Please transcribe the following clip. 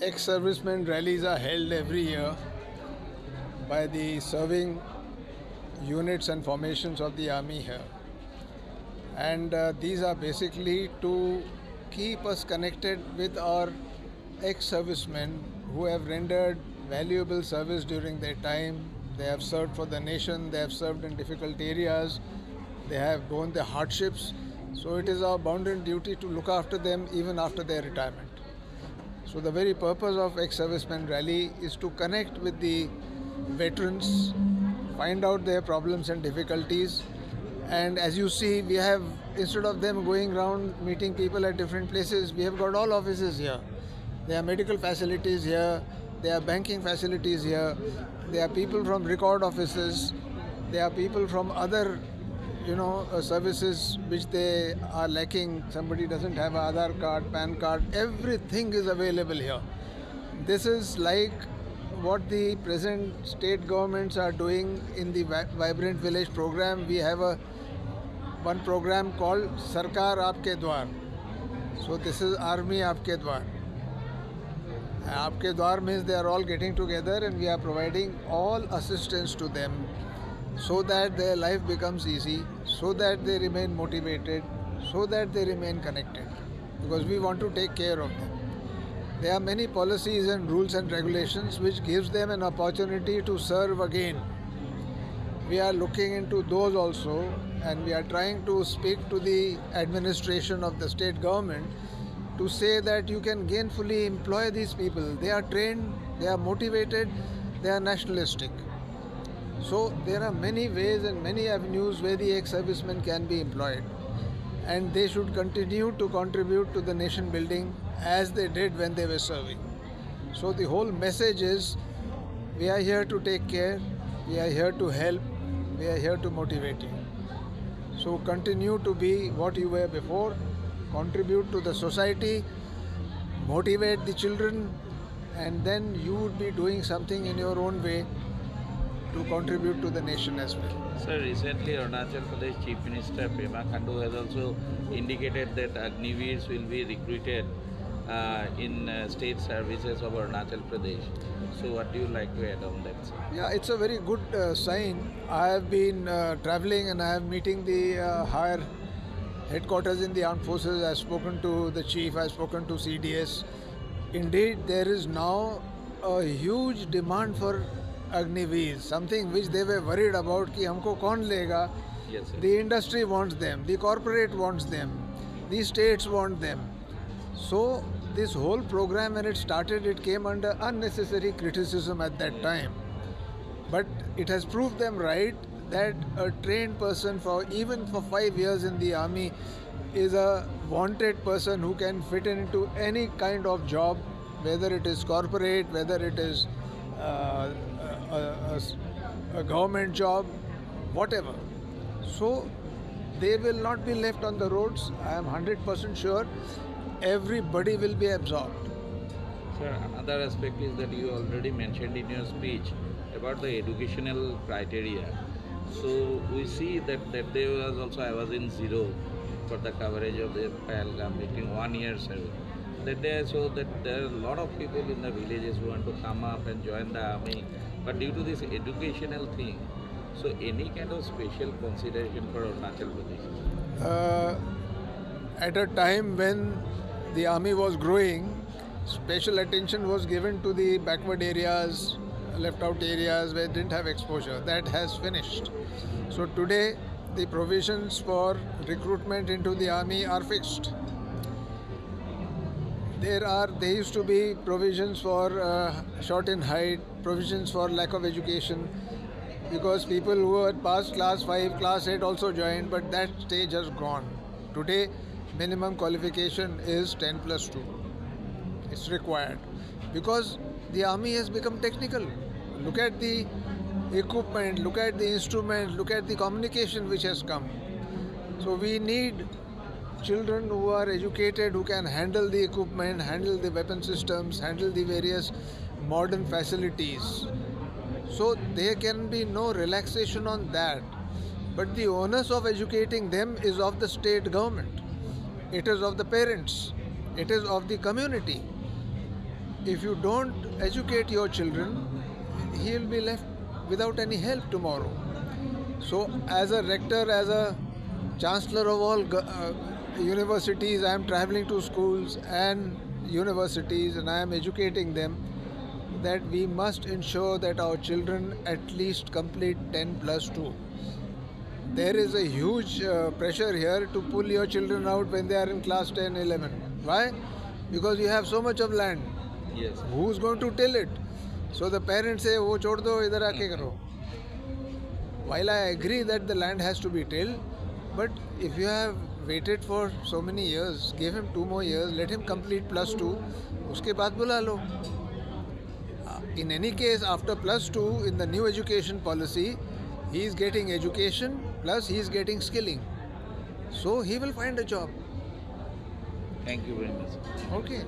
Ex-servicemen rallies are held every year by the serving units and formations of the army here. And these are basically to keep us connected with our ex-servicemen who have rendered valuable service during their time. They have served for the nation, they have served in difficult areas, they have borne the hardships. So it is our bounden duty to look after them even after their retirement. So the very purpose of ex-servicemen rally is to connect with the veterans, find out their problems and difficulties. And as you see, we have, instead of them going around meeting people at different places, we have got all offices here. There are medical facilities here, there are banking facilities here, there are people from record offices, there are people from other services which they are lacking. Somebody doesn't have an Aadhaar card, PAN card, everything is available here. This is like what the present state governments are doing in the Vibrant Village program. We have one program called Sarkar Aapke Dwar. So this is Army Aapke Dwar. Aapke Dwar means they are all getting together and we are providing all assistance to them so that their life becomes easy, so that they remain motivated, so that they remain connected, because we want to take care of them. There are many policies and rules and regulations which gives them an opportunity to serve again. We are looking into those also, and we are trying to speak to the administration of the state government to say that you can gainfully employ these people. They are trained, they are motivated, they are nationalistic. So there are many ways and many avenues where the ex-servicemen can be employed, and they should continue to contribute to the nation building as they did when they were serving. So the whole message is, we are here to take care, we are here to help, we are here to motivate you. So continue to be what you were before, contribute to the society, motivate the children, and then you would be doing something in your own way to contribute to the nation as well. Sir, recently Arunachal Pradesh Chief Minister Pema Khandu has also indicated that Agniveers will be recruited in state services of Arunachal Pradesh. So what do you like to add on that, sir? Yeah, it's a very good sign. I have been traveling and I have meeting the higher headquarters in the armed forces. I have spoken to the chief, I have spoken to CDS. Indeed, there is now a huge demand for Agniveers, something which they were worried about कि हमको कौन लेगा. Yes, sir. The industry wants them, the corporate wants them, the states want them. So this whole program, when it started, it came under unnecessary criticism at that time. But it has proved them right that a trained person even for 5 years in the army is a wanted person who can fit into any kind of job, whether it is corporate, whether it is a government job, whatever. So they will not be left on the roads. I am 100% sure everybody will be absorbed. Sir, another aspect is that you already mentioned in your speech about the educational criteria. So we see that day was also, I was in Zero for the coverage of the Pahalgam meeting, 1 year service. That day I saw that there are a lot of people in the villages who want to come up and join the army, but due to this educational thing, so any kind of special consideration for Arunachal Pradesh? At a time when the army was growing, special attention was given to the backward areas, left out areas where they didn't have exposure. That has finished. So today the provisions for recruitment into the army are fixed. There used to be provisions for short in height, provisions for lack of education, because people who had passed class 5, class 8 also joined, but that stage has gone. Today, minimum qualification is 10 plus 2. It's required because the army has become technical. Look at the equipment, look at the instruments, look at the communication which has come. So we need children who are educated, who can handle the equipment, handle the weapon systems, handle the various modern facilities. So there can be no relaxation on that. But the onus of educating them is of the state government. It is of the parents. It is of the community. if you don't educate your children, he will be left without any help tomorrow. So, as a rector, as a chancellor of all universities, I am traveling to schools and universities and I am educating them that we must ensure that our children at least complete 10 plus 2. There is a huge pressure here to pull your children out when they are in class 10, 11. Why? Because you have so much of land. Yes. Who's going to till it? So the parents say, "वो छोड़ दो, इधर आके करो." While I agree that the land has to be tilled, but if you have waited for so many years, give him 2 more years, let him complete plus 2, उसके बाद बुला लो. In any case, after plus 2, in the new education policy, he is getting education plus he is getting skilling. So he will find a job. Thank you very much. Okay.